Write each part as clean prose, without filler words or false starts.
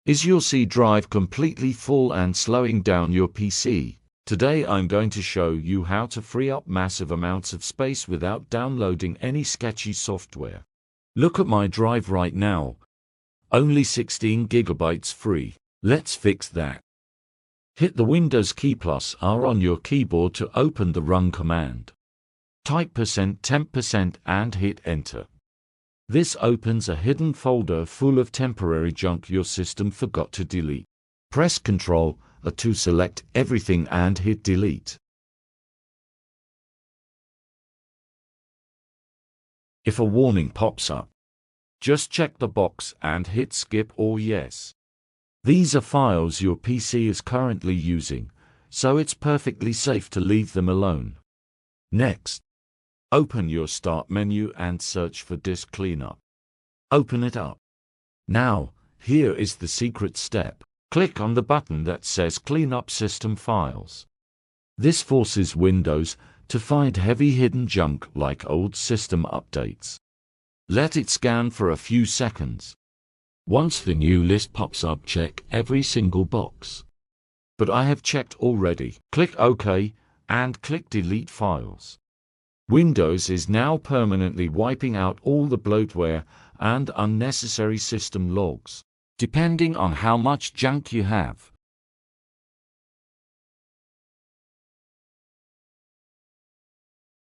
Is your C drive completely full and slowing down your PC? Today I'm going to show you how to free up massive amounts of space without downloading any sketchy software. Look at my drive right now. Only 16 gigabytes free. Let's fix that. Hit the Windows key +R on your keyboard to open the run command. Type %temp% and hit enter. This opens a hidden folder full of temporary junk your system forgot to delete. Press Ctrl+A to select everything and hit delete. If a warning pops up, just check the box and hit skip or yes. These are files your PC is currently using, so it's perfectly safe to leave them alone. Next, open your Start menu and search for Disk Cleanup. Open it up. Now, here is the secret step. Click on the button that says Clean Up System Files. This forces Windows to find heavy hidden junk like old system updates. Let it scan for a few seconds. Once the new list pops up, check every single box. But I have checked already. Click OK and click Delete Files. Windows is now permanently wiping out all the bloatware and unnecessary system logs, depending on how much junk you have.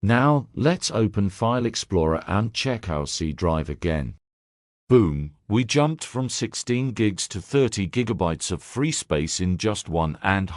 Now, let's open File Explorer and check our C drive again. Boom, we jumped from 16 gigs to 30 gigabytes of free space in just 1.5